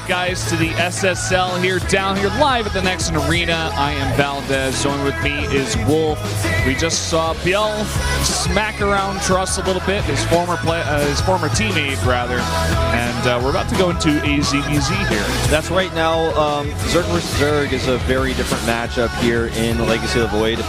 back, guys, to the SSL here, down here live at the Nexon Arena. I am Valdez. Joined with me is Wolf. We just saw Biel smack around Truss a little bit, his former teammate, rather. And we're about to go into a ZVZ here. That's right. Now, Zerg vs. Zerg is a very different matchup here in Legacy of the Void.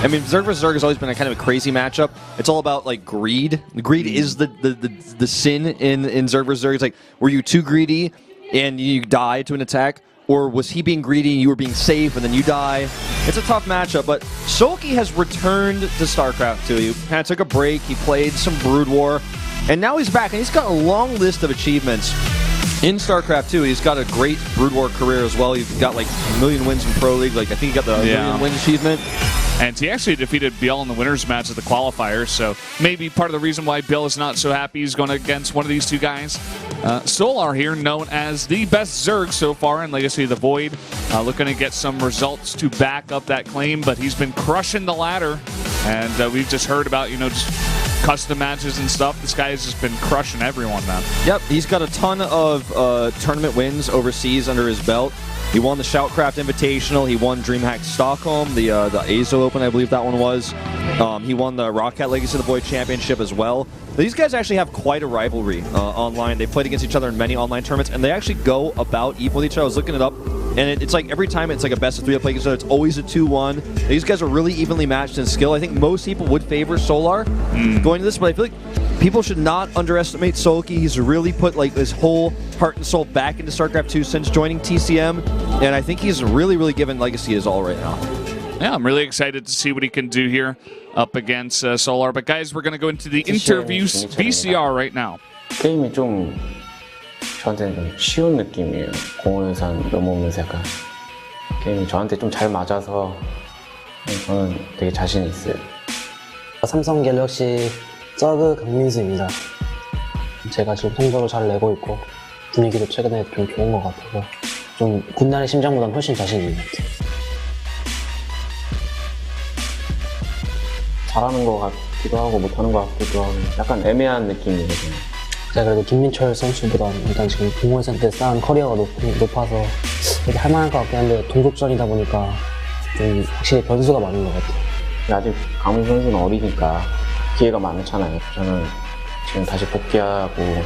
I mean, Zerg vs. Zerg has always been a kind of a crazy matchup. It's all about, like, greed. Greed is the sin in Zerg vs. Zerg. It's like, were you too greedy and you die to an attack? Or was he being greedy and you were being safe and then you die? It's a tough matchup, but Soulkey has returned to Starcraft 2. He kind of took a break, he played some Brood War, and now he's back, and he's got a long list of achievements in StarCraft 2. He's got a great Brood War career as well. He's got like a million wins in Pro League. Like, I think he got the million win achievement. And he actually defeated Biel in the winners match at the qualifiers, so maybe part of the reason why Biel is not so happy he's going against one of these two guys. Solar here, known as the best Zerg so far in Legacy of the Void, looking to get some results to back up that claim, but he's been crushing the ladder, and we've just heard about, just custom matches and stuff. This guy has just been crushing everyone, man. Yep, he's got a ton of tournament wins overseas under his belt. He won the Shoutcraft Invitational. He won DreamHack Stockholm, the AZO Open, I believe that one was. He won the Rocket Legacy of the Void Championship as well. These guys actually have quite a rivalry online. They played against each other in many online tournaments, and they actually go about equal with each other. I was looking it up, and it's like every time it's like a best of three they play against each other. It's always a 2-1. These guys are really evenly matched in skill. I think most people would favor Solar going to this, but I feel like people should not underestimate Soulkey. He's really put like his whole heart and soul back into StarCraft 2 since joining TCM, and I think he's really given Legacy his all right now. Yeah, I'm really excited to see what he can do here up against Solar. But guys, we're going to go into the interview VCR right now. 게임이 좀 저한테는 좀 쉬운 느낌이에요. 공원산 넘어오면서 약간 게임이 저한테 좀 잘 맞아서 저는 되게 자신 있어요. 삼성 갤럭시 서그 강민수입니다. 제가 지금 성적을 잘 내고 있고 분위기도 최근에 좀 좋은 것 같아서 좀 군단의 심장보다는 훨씬 자신 있는 것 같아요. 잘하는 것 같기도 하고 못하는 것 같기도 하고 약간 애매한 느낌이거든요. 제가 그래도 김민철 선수보다 일단 지금 동호회생 때 쌓은 커리어가 높아서 되게 할만할 것 같긴 한데 동족전이다 보니까 좀 확실히 변수가 많은 것 같아요. 아직 강민 선수는 어리니까 기회가 많잖아요. 저는 지금 다시 복귀하고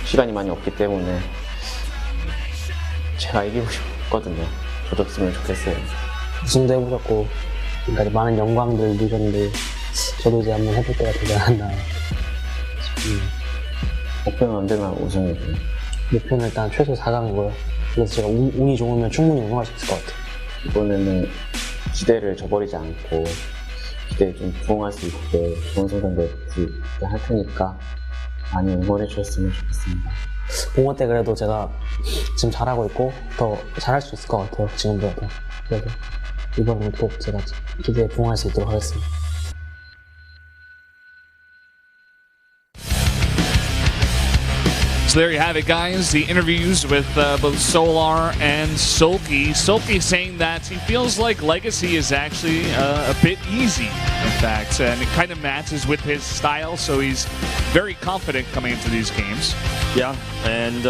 시간이 많이 없기 때문에 제가 이기고 싶거든요. 조졌으면 좋겠어요. 우승도 해보셨고 지금까지 많은 영광들 누셨는데 저도 이제 한번 해볼 때가 되지 않았나 싶습니다. 목표는 언제나 우승이고 목표는 일단 최소 4강이고요. 그래서 제가 운이 좋으면 충분히 우승할 수 있을 것 같아요. 이번에는 기대를 저버리지 않고 기대에 좀 부응할 수 있게 좋은 성적 낼수 있게 할 테니까 많이 응원해 주셨으면 좋겠습니다. 봉호 때 그래도 제가 지금 잘하고 있고 더 잘할 수 있을 것 같아요. 지금보다. 그래도 이번에는 꼭 제가 기대에 부응할 수 있도록 하겠습니다. So there you have it, guys. The interviews with both Solar and Soulkey. Soulkey saying that he feels like Legacy is actually a bit easy, in fact, and it kind of matches with his style, so he's very confident coming into these games. Yeah, and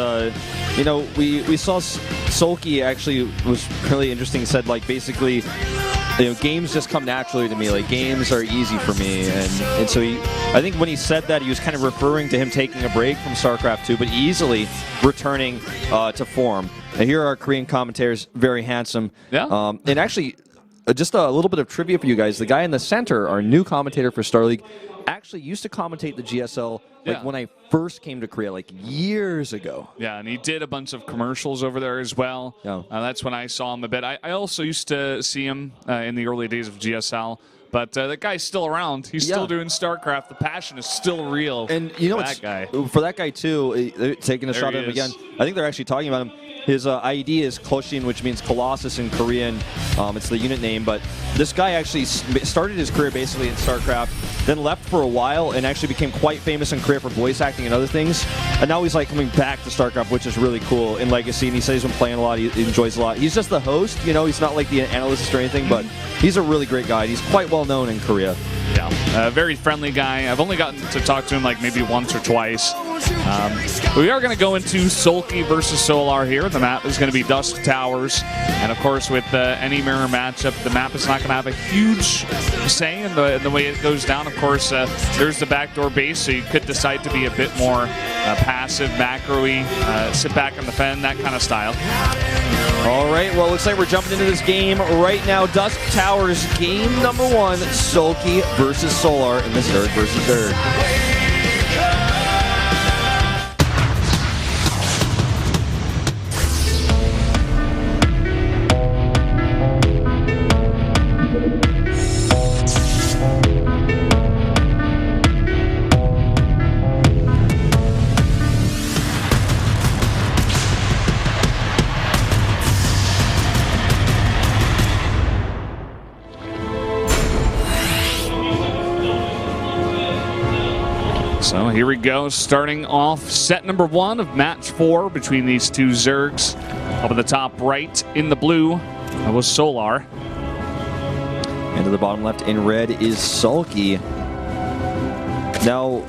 we saw Soulkey actually was really interesting. Said like basically, games just come naturally to me. Like games are easy for me, and so I think when he said that, he was kind of referring to him taking a break from StarCraft 2, but easily returning to form. And here are our Korean commentators, very handsome. Yeah. And actually, just a little bit of trivia for you guys. The guy in the center, our new commentator for Starleague, actually used to commentate the GSL when I first came to Korea, like years ago. Yeah, and he did a bunch of commercials over there as well. Yeah. That's when I saw him a bit. I also used to see him in the early days of GSL. But that guy's still around. He's still doing StarCraft. The passion is still real. And that guy. For that guy too, taking a shot at him again. I think they're actually talking about him. His ID is Koshin, which means Colossus in Korean. It's the unit name, but this guy actually started his career basically in StarCraft, then left for a while and actually became quite famous in Korea for voice acting and other things. And now he's like coming back to StarCraft, which is really cool in Legacy, and he says he's been playing a lot, he enjoys a lot. He's just the host, he's not like the analyst or anything, but he's a really great guy. He's quite well known in Korea. Yeah, very friendly guy. I've only gotten to talk to him like maybe once or twice. We are going to go into Soulkey versus Solar here. The map is going to be Dusk Towers. And of course, with any mirror matchup, the map is not going to have a huge say in the way it goes down. Of course, there's the backdoor base, so you could decide to be a bit more passive, macro-y, sit back and defend, that kind of style. All right, well, looks like we're jumping into this game right now. Dusk Towers, game number 1, Soulkey versus Solar in this Zerg versus Zerg. So here we go, starting off set number 1 of match 4 between these two Zergs. Up at the top right in the blue was Solar. And to the bottom left in red is Soulkey. Now,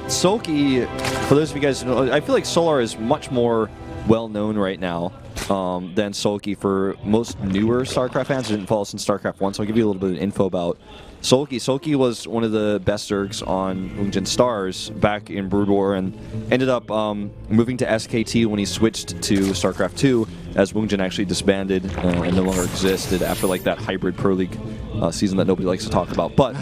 Soulkey, for those of you guys who know, I feel like Solar is much more well-known right now than Soulkey for most newer StarCraft fans who didn't follow since StarCraft 1, so I'll give you a little bit of info about Soulkey. Soulkey was one of the best Zergs on Wungjin Stars back in Brood War and ended up moving to SKT when he switched to StarCraft 2 as Wungjin actually disbanded and no longer existed after like that hybrid Pro League season that nobody likes to talk about. But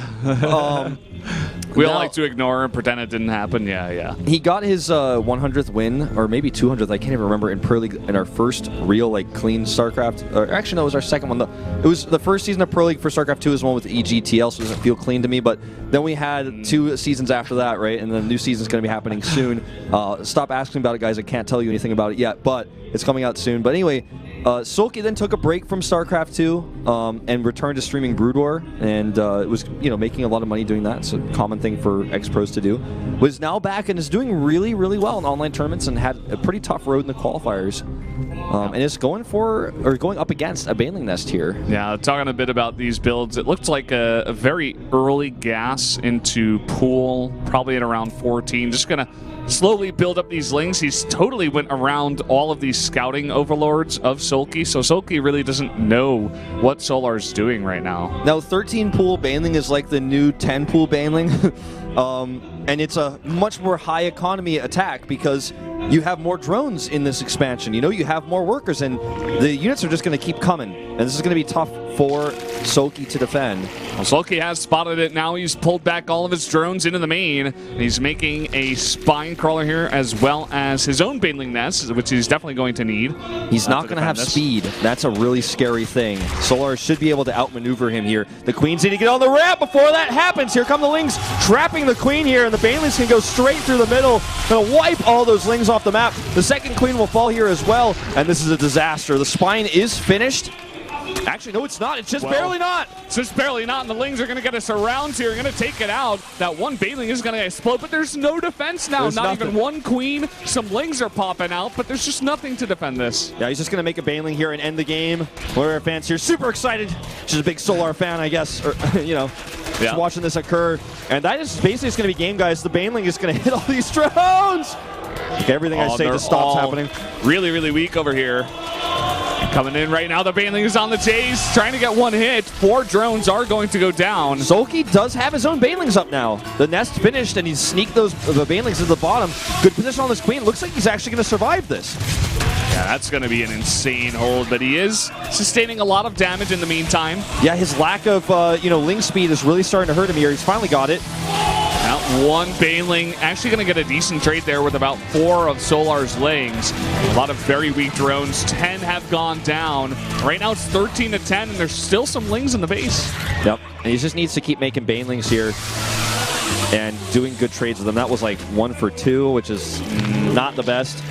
we all like to ignore and pretend it didn't happen. Yeah. He got his 100th win, or maybe 200th, I can't even remember, in Pro League in our first real like clean StarCraft. Or actually, no, it was our second one. It was the first season of Pro League for StarCraft 2 is one with EGTL, so it doesn't feel clean to me. But then we had 2 seasons after that, right? And the new season's going to be happening soon. Stop asking about it, guys. I can't tell you anything about it yet, but it's coming out soon. But anyway, Soulkey then took a break from StarCraft 2 and returned to streaming Brood War, and it was making a lot of money doing that. It's a common thing for ex-pros to do. Was now back and is doing really, really well in online tournaments and had a pretty tough road in the qualifiers. And is going up against a Baneling Nest here. Yeah, talking a bit about these builds, it looked like a very early gas into pool, probably at around 14. Just gonna slowly build up these lings. He's totally went around all of these scouting overlords of Soulkey, so Soulkey really doesn't know what Solar's doing right now. Now 13 pool Baneling is like the new 10 pool Baneling. And it's a much more high economy attack because you have more drones in this expansion. You have more workers, and the units are just going to keep coming. And this is going to be tough for Soulkey to defend. Well, Soulkey has spotted it now. He's pulled back all of his drones into the main. And he's making a spine crawler here as well as his own Baneling Nest, which he's definitely going to need. He's not going to have speed. That's a really scary thing. Solar should be able to outmaneuver him here. The Queens need to get on the ramp before that happens. Here come the Lings trapping the Queen here, and the Banelings can go straight through the middle. Going to wipe all those Lings off the map. The second Queen will fall here as well, and this is a disaster. The spine is finished. Actually, no, it's not. It's just barely not. It's just barely not, and the Lings are going to get us around here. Going to take it out. That one Baneling is going to explode, but there's no defense now. There's not nothing. Even one Queen. Some Lings are popping out, but there's just nothing to defend this. Yeah, he's just going to make a Baneling here and end the game. Warrior fans here super excited. She's a big Solar fan, I guess, or, just watching this occur. And that is basically going to be game, guys. The Baneling is going to hit all these drones. Okay, everything I say just stops happening. Really, really weak over here. Coming in right now, the Baneling is on the chase, trying to get one hit. 4 drones are going to go down. Soulkey does have his own Banelings up now. The nest finished, and he's sneaked the Banelings to the bottom. Good position on this Queen. Looks like he's actually going to survive this. Yeah, that's going to be an insane hold, but he is sustaining a lot of damage in the meantime. Yeah, his lack of Ling speed is really starting to hurt him here. He's finally got it. Now, one Baneling actually going to get a decent trade there with about 4 of Solar's Lings. A lot of very weak drones. 10 have gone down. Right now it's 13 to 10, and there's still some Lings in the base. Yep, and he just needs to keep making Banelings here and doing good trades with them. That was like 1 for 2, which is not the best.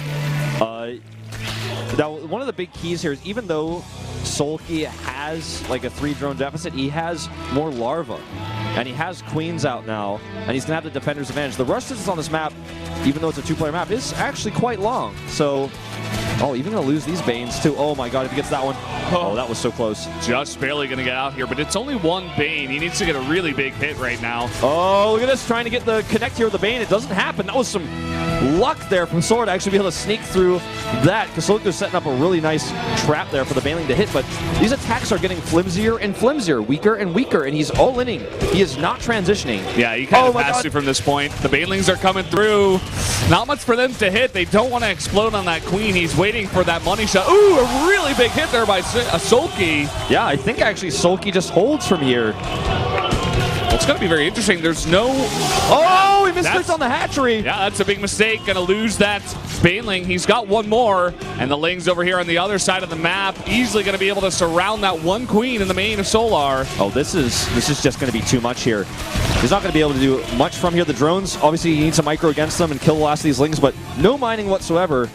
Now, one of the big keys here is even though Soulkey has like a 3-drone deficit, he has more larvae. And he has Queens out now, and he's going to have the defender's advantage. The rush distance on this map, even though it's a 2-player map, is actually quite long. So Oh, even gonna lose these Banes too. Oh my god, if he gets that one. Oh, that was so close. Just barely going to get out here, but it's only one Bane. He needs to get a really big hit right now. Oh, look at this, trying to get the connect here with the Bane. It doesn't happen. That was some luck there from Sword to actually be able to sneak through that, because Soulkey's setting up a really nice trap there for the Baneling to hit, but these attacks are getting flimsier and flimsier, weaker and weaker, and he's all-inning. He is not transitioning. Yeah, he kind of has to from this point. The Banelings are coming through. Not much for them to hit. They don't want to explode on that Queen. He's waiting for that money shot. Ooh, a really big hit there by Soulkey. Yeah, I think actually Soulkey just holds from here. Well, it's going to be very interesting. There's no... Oh, he misclicks on the hatchery. Yeah, that's a big mistake. Going to lose that Baneling. He's got one more. And the Lings over here on the other side of the map, easily going to be able to surround that one Queen in the main of Solar. Oh, this is just going to be too much here. He's not going to be able to do much from here. The drones, obviously, he needs a micro against them and kill the last of these Lings, but no mining whatsoever.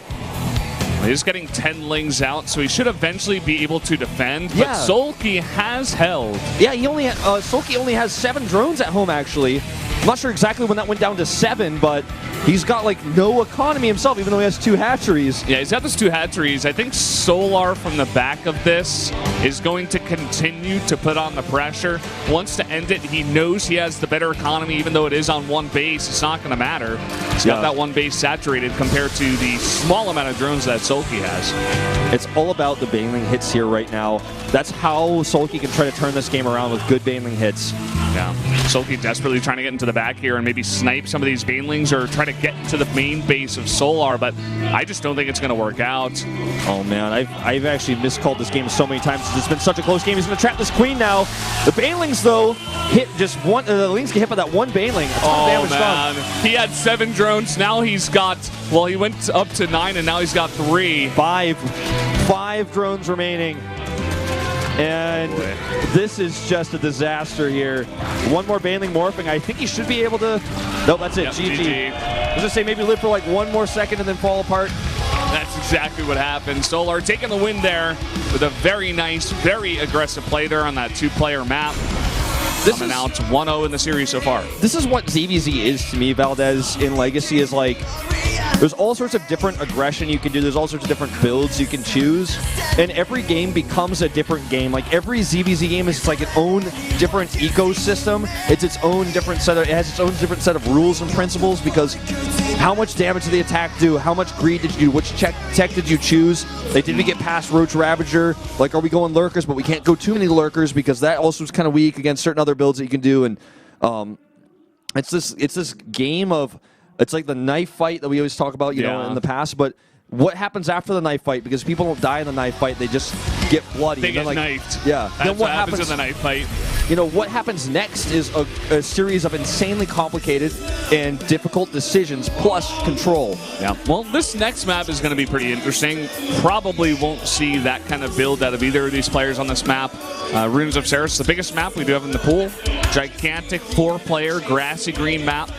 He's getting 10 Lings out, so he should eventually be able to defend. But Soulkey has held. Yeah, Soulkey only has 7 drones at home, actually. I'm not sure exactly when that went down to 7, but he's got like no economy himself, even though he has 2 hatcheries. Yeah, he's got those 2 hatcheries. I think Solar from the back of this is going to continue to put on the pressure. Wants to end it. He knows he has the better economy, even though it is on one base. It's not going to matter. He's got that one base saturated compared to the small amount of drones that Soulkey has. It's all about the Baneling hits here right now. That's how Soulkey can try to turn this game around with good Baneling hits. Yeah, Soulkey desperately trying to get into the back here and maybe snipe some of these Banelings or try to get to the main base of Solar, but I just don't think it's going to work out. Oh man, I've actually miscalled this game so many times. It's been such a close game. He's going to trap this Queen now. The Banelings, though, hit just one. The Lings get hit by that one Baneling. Oh man, he had 7 drones. Now he's got, well, he went up to 9 and now he's got 3. 5 drones remaining. And this is just a disaster here. One more Baneling morphing. I think he should be able to... Nope, that's it. Yep, GG. I was going to say maybe live for like one more second and then fall apart. That's exactly what happened. Solar taking the win there with a very nice, very aggressive play there on that 2-player map. This coming out 1-0 in the series so far. This is what ZVZ is to me, Valdez, in Legacy, is like... There's all sorts of different aggression you can do. There's all sorts of different builds you can choose. And every game becomes a different game. Like every ZVZ game is like its own different ecosystem. It's its own different set of, it has its own different set of rules and principles, because how much damage did the attack do? How much greed did you do? Which tech did you choose? Like, did we get past Roach Ravager? Like, are we going Lurkers, but we can't go too many Lurkers because that also is kind of weak against certain other builds that you can do. And it's this game of... It's like the knife fight that we always talk about, you know, in the past. But what happens after the knife fight? Because people don't die in the knife fight; they just get bloody. They get knifed. Yeah. That's then what happens in the knife fight. You know, what happens next is a series of insanely complicated and difficult decisions plus control. Yeah. Well, this next map is going to be pretty interesting. Probably won't see that kind of build out of either of these players on this map. Runes of Ceres, the biggest map we do have in the pool. Gigantic 4-player grassy green map.